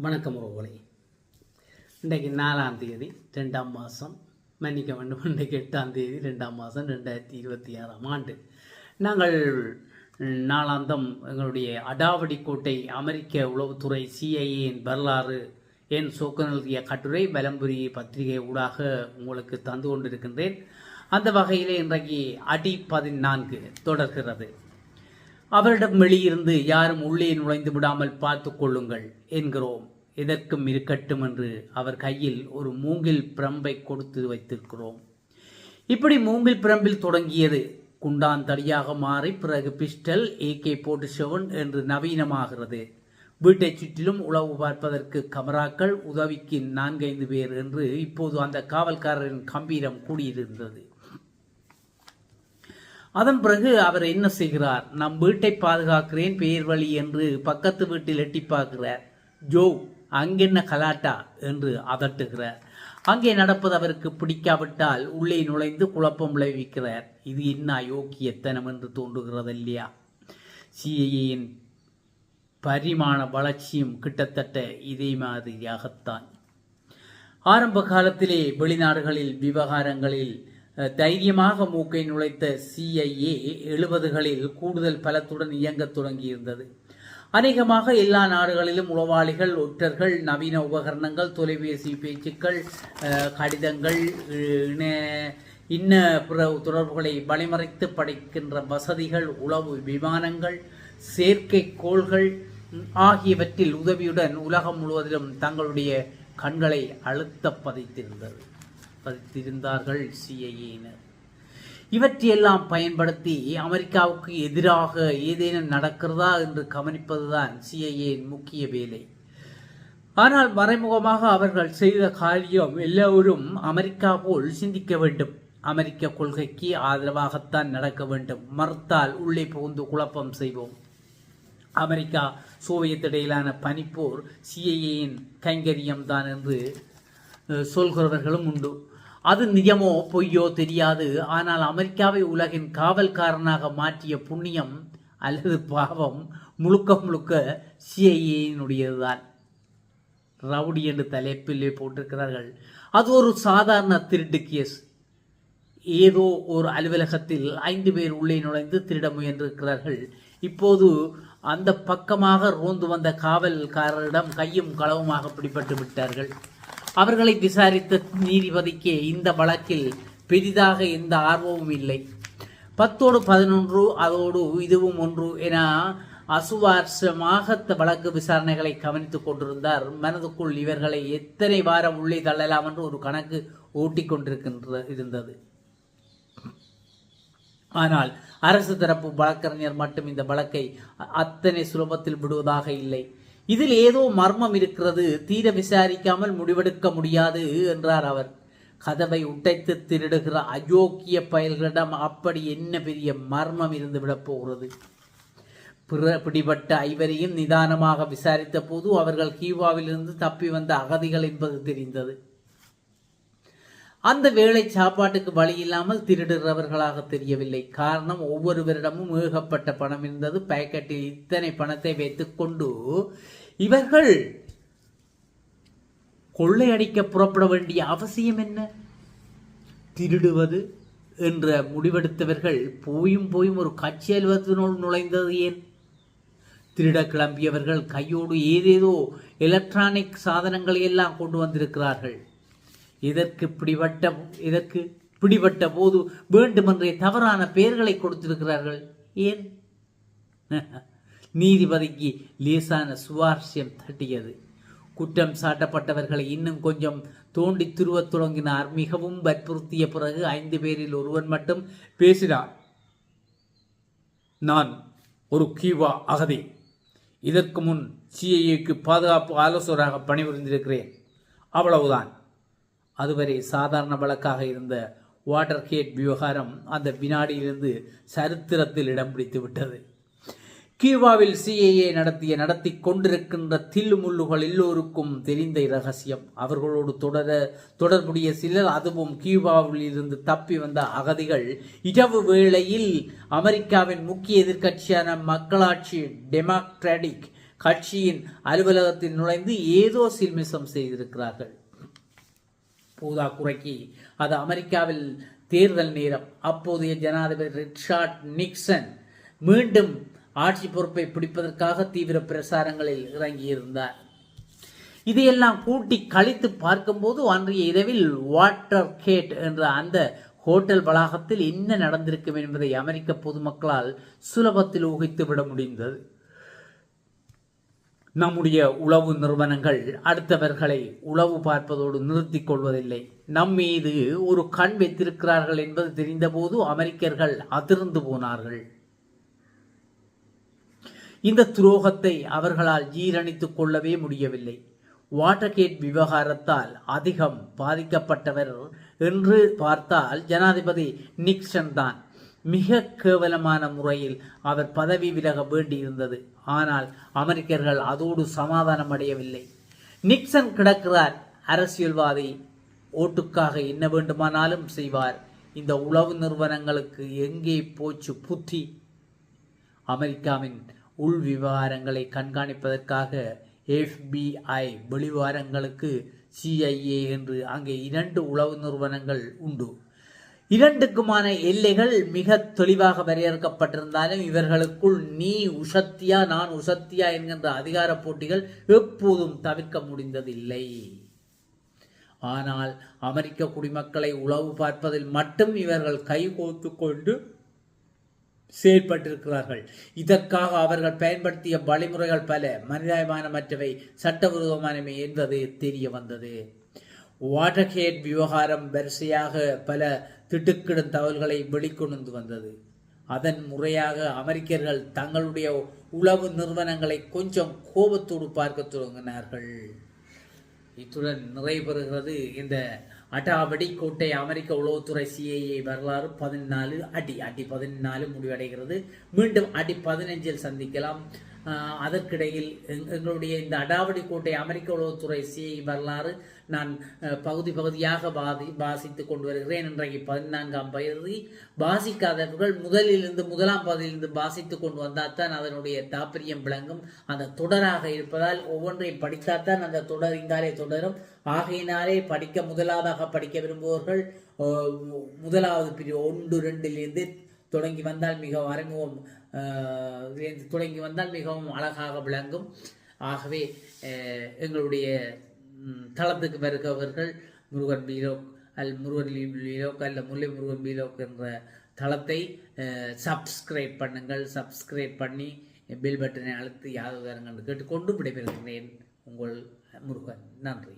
வணக்கம் உறவுகளே. இன்றைக்கு 4ஆம் தேதி 2ஆம் மாதம், மன்னிக்க வேண்டும், இன்றைக்கு 8ஆம் தேதி 2ஆம் மாதம் 2026ஆம் ஆண்டு. நாங்கள் நாளாந்தம் எங்களுடைய அடாவடி கோட்டை அமெரிக்க உளவுத்துறை CIA-யின் வரலாறு என் சோக்கன் எழுதிய கட்டுரை வலம்புரி பத்திரிகை ஊடாக உங்களுக்கு தந்து கொண்டிருக்கின்றேன். அந்த வகையிலே இன்றைக்கு அடி 14 தொடர்கிறது. அவரிடம் வெளியிருந்து யாரும் உள்ளே நுழைந்து விடாமல் பார்த்து கொள்ளுங்கள் என்கிறோம். எதற்கும் இருக்கட்டும் என்று அவர் கையில் ஒரு மூங்கில் பிரம்பை கொடுத்து வைத்திருக்கிறோம். இப்படி மூங்கில் பிரம்பில் தொடங்கியது குண்டான் தடியாக மாறி பிறகு பிஸ்டல் AK-47 என்று நவீனமாகிறது. வீட்டை சுற்றிலும் உளவு பார்ப்பதற்கு கமராக்கள், உதவிக்கு 4-5 பேர் என்று இப்போது அந்த காவல்காரரின் கம்பீரம் கூடியிருந்தது. அதன் பிறகு அவர் என்ன செய்கிறார்? நம் வீட்டை பாதுகாக்கிறேன் பேர் வழி என்று பக்கத்து வீட்டில் எட்டி பார்க்கிறார். ஜோ, அங்கென்ன கலாட்டா என்று அதட்டுகிறார். அங்கே நடப்பது அவருக்கு பிடிக்காவிட்டால் உள்ளே நுழைந்து குழப்பம் விளைவிக்கிறார். இது என்ன அயோக்கியத்தனம் என்று தோன்றுகிறது இல்லையா? CIA-யின் பரிமாண வளர்ச்சியும் கிட்டத்தட்ட இதே மாதிரியாகத்தான். ஆரம்ப காலத்திலே வெளிநாடுகளில் விவகாரங்களில் தைரியமாக மூக்கை நுழைத்த CIA 70களில் கூடுதல் பலத்துடன் இயங்கத் தொடங்கியிருந்தது. அநேகமாக எல்லா நாடுகளிலும் உளவாளிகள், ஒற்றர்கள், நவீன உபகரணங்கள், தொலைபேசி பேச்சுக்கள், கடிதங்கள், இன்ன பிற தொடர்புகளை வழிமறைத்து படைக்கின்ற வசதிகள், உளவு விமானங்கள், செயற்கைக்கோள்கள் ஆகியவற்றில் உதவியுடன் உலகம் முழுவதிலும் தங்களுடைய கண்களை அழுத்த பதித்திருந்தார்கள் CIA-யினர். இவற்றையெல்லாம் பயன்படுத்தி அமெரிக்காவுக்கு எதிராக ஏதேனும் நடக்கிறதா என்று கவனிப்பதுதான் CIA-யின் முக்கிய வேலை. ஆனால் மறைமுகமாக அவர்கள் செய்த காரியம் எல்லோரும் அமெரிக்கா போல் சிந்திக்க வேண்டும், அமெரிக்க கொள்கைக்கு ஆதரவாகத்தான் நடக்க வேண்டும், மறுத்தால் உள்ளே புகுந்து குழப்பம் செய்வோம். அமெரிக்கா சோவியத் இடையிலான பனிப்போர் CIA-யின் கைங்கரியம்தான் என்று சொல்கிறவர்களும் உண்டு. அது நிஜமோ பொய்யோ தெரியாது. ஆனால் அமெரிக்காவை உலகின் காவல்காரனாக மாற்றிய புண்ணியம் அல்லது பாவம் முழுக்க முழுக்க CIA-யினுடையதுதான். ரவுடி என்று தலைப்பிலே போட்டிருக்கிறார்கள். அது ஒரு சாதாரண திருட்டு கேஸ். ஏதோ ஒரு அலுவலகத்தில் 5 பேர் உள்ளே நுழைந்து திருட முயன்றிருக்கிறார்கள். இப்போது அந்த பக்கமாக ரோந்து வந்த காவல்காரரிடம் கையும் களவுமாக பிடிபட்டு விட்டார்கள். அவர்களை விசாரித்த நீதிபதிக்கு இந்த வழக்கில் பெரிதாக எந்த ஆர்வமும் இல்லை. 10ஓடு 11 அதோடு இதுவும் ஒன்று என அசுவாரஸ்யமாக வழக்கு விசாரணைகளை கவனித்துக் கொண்டிருந்தார். மனதுக்குள் இவர்களை எத்தனை வாரம் உள்ளே தள்ளலாம் என்று ஒரு கணக்கு இருந்தது. ஆனால் அரசு தரப்பு வழக்கறிஞர் மட்டும் இந்த வழக்கை அத்தனை சுலபத்தில் விடுவதாக இல்லை. இதில் ஏதோ மர்மம் இருக்கிறது, தீர விசாரிக்காமல் முடிவெடுக்க முடியாது என்றார் அவர். கதவை உடைத்து திருடுகிற அயோக்கிய பயல்களிடம் அப்படி என்ன பெரிய மர்மம் இருந்து விடப் போகிறது? பிடிபட்ட 5 நிதானமாக விசாரித்த போது அவர்கள் கியூபாவிலிருந்து தப்பி வந்த அகதிகள் என்பது தெரிந்தது. அந்த வேளை சாப்பாட்டுக்கு வழி இல்லாமல் திருடுகிறவர்களாக தெரியவில்லை. காரணம், ஒவ்வொருவரிடமும் ஏகப்பட்ட பணம் இருந்தது. பாக்கெட்டில் இத்தனை பணத்தை வைத்துக் கொண்டு இவர்கள் கொள்ளையடிக்க புறப்பட வேண்டிய அவசியம் என்ன? திருடுவது என்ற முடிவெடுத்தவர்கள் போயும் ஒரு கட்சி அலுவலகத்தினோடு நுழைந்தது ஏன்? திருட கிளம்பியவர்கள் கையோடு ஏதேதோ எலக்ட்ரானிக் சாதனங்களை எல்லாம் கொண்டு வந்திருக்கிறார்கள். இதற்கு பிடிபட்ட போது வேண்டுமென்றே தவறான பெயர்களை கொடுத்திருக்கிறார்கள். ஏன்? நீதிபதிக்கு லேசான சுவாரஸ்யம் தட்டியது. குற்றம் சாட்டப்பட்டவர்களை இன்னும் கொஞ்சம் தோண்டி துருவத் தொடங்கினார். மிகவும் வற்புறுத்திய பிறகு 5 பேரில் ஒருவன் மட்டும் பேசினார். நான் ஒரு கியூபா அகதி. இதற்கு முன் CIA-க்கு பாதுகாப்பு ஆலோசகராக பணிபுரிந்திருக்கிறேன். அவ்வளவுதான். அதுவரை சாதாரண வழக்காக இருந்த வாட்டர்கேட் விவகாரம் அந்த வினாடியிலிருந்து சரித்திரத்தில் இடம் பிடித்து விட்டது. கியூபாவில் CIA நடத்தி கொண்டிருக்கின்ற தில்லுமுள்ளுகள் எல்லோருக்கும் தெரிந்த இரகசியம். அவர்களோடு தொடர்புடைய சிலர், அதுவும் கியூபாவில் இருந்து தப்பி வந்த அகதிகள், இரவு வேளையில் அமெரிக்காவின் முக்கிய எதிர்க்கட்சியான மக்களாட்சி டெமோக்ராட்டிக் கட்சியின் அலுவலகத்தில் நுழைந்து ஏதோ சில்மிசம் செய்திருக்கிறார்கள். போதாக்குறைக்கு அது அமெரிக்காவில் தேர்தல் நேரம். அப்போதைய ஜனாதிபதி ரிச்சர்ட் நிக்சன் மீண்டும் ஆட்சி பொறுப்பை பிடிப்பதற்காக தீவிர பிரசாரங்களில் இறங்கியிருந்தார். இதையெல்லாம் கூட்டி கழித்து பார்க்கும்போது அன்றைய இரவில் வாட்டர் கேட் என்ற அந்த ஹோட்டல் வளாகத்தில் என்ன நடந்திருக்கும் என்பதை அமெரிக்க பொதுமக்களால் சுலபத்தில் ஊகித்து விட முடிந்தது. நம்முடைய உளவு நிறுவனங்கள் அடுத்தவர்களை உளவு பார்ப்பதோடு நிறுத்திக் கொள்வதில்லை. நம் மீது ஒரு கண் வைத்திருக்கிறார்கள் என்பது தெரிந்தபோது அமெரிக்கர்கள் அதிர்ந்து போனார்கள். இந்த துரோகத்தை அவர்களால் ஜீரணித்துக் கொள்ளவே முடியவில்லை. வாட்டர்கேட் விவகாரத்தால் அதிகம் பாதிக்கப்பட்டவர் என்று பார்த்தால் ஜனாதிபதி நிக்சன் தான். மிக கேவலமான முறையில் அவர் பதவி விலக வேண்டியிருந்தது. ஆனால் அமெரிக்கர்கள் அதோடு சமாதானம் அடையவில்லை. நிக்சன் கிடக்கிறார், அரசியல்வாதி, ஓட்டுக்காக என்ன வேண்டுமானாலும் செய்வார். இந்த உளவு நிறுவனங்களுக்கு எங்கே போச்சு புத்தி? அமெரிக்காவின் உள் விவகாரங்களை கண்காணிப்பதற்காக FBI, வெளிவாரங்களுக்கு CIA என்று அங்கே 2 உளவு நிறுவனங்கள் உண்டு. இரண்டுக்குமான எல்லைகள் மிக தெளிவாக வரையறுக்கப்பட்டிருந்தாலும் இவர்களுக்குள் நீ உசத்தியா நான் உசத்தியா என்கின்ற அதிகார போட்டிகள் எப்போதும் தவிர்க்க முடிந்ததில்லை. ஆனால் அமெரிக்க குடிமக்களை உளவு பார்ப்பதில் மட்டும் இவர்கள் கைகோர்த்து கொண்டு செயல்பட்டிருக்கிறார்கள். இதற்காக அவர்கள் பயன்படுத்திய வழிமுறைகள் பல மனிதாபிமானமற்றவை, சட்டவிரோதமானவை என்பது தெரிய வந்தது. வாட்டர்கேட் விவகாரம் வரிசையாக பல திடுக்கிடும் தகவல்களை வெளிக்கொண்டு வந்தது. அதன் முறையாக அமெரிக்கர்கள் தங்களுடைய உளவு நிறுவனங்களை கொஞ்சம் கோபத்தோடு பார்க்க தொடங்கினார்கள். இத்துடன் நிறைவு பெறுகிறது இந்த அடாவடி கோட்டை அமெரிக்க உளவுத்துறை CIA வரலாறு 14 அடி 14 முடிவடைகிறது. மீண்டும் அடி 15 சந்திக்கலாம். அதற்கிடையில் எங்களுடைய இந்த அடாவடி கோட்டை அமெரிக்க உளவுத்துறை CIA வரலாறு நான் பகுதியாக வாசித்துக் கொண்டு வருகிறேன். இன்றைக்கு 14ஆம் பகுதி. வாசிக்காதவர்கள் முதலாம் பகுதியிலிருந்து வாசித்துக் கொண்டு வந்தால் தான் அதனுடைய தாற்பயம் விளங்கும். அந்த தொடராக இருப்பதால் ஒவ்வொன்றையும் படித்தால்தான் அந்த தொடர் இங்காலே தொடரும். ஆகையினாலே முதலாவதாக படிக்க விரும்புபவர்கள் முதலாவது பிரிவு 1-2 தொடங்கி வந்தால் மிகவும் அறிமுகம் மிகவும் அழகாக விளங்கும். ஆகவே எங்களுடைய தளத்துக்கு வருகிறவர்கள் முருகன் பீலோக் அல்ல முல்லை முருகன் பீலோக் என்ற தளத்தை சப்ஸ்கிரைப் பண்ணுங்கள். சப்ஸ்கிரைப் பண்ணி பெல் பட்டனை அழுத்தி யாதவர்கள் கேட்டுக்கொண்டு விடைபெறுகிறேன். உங்கள் முருகன். நன்றி.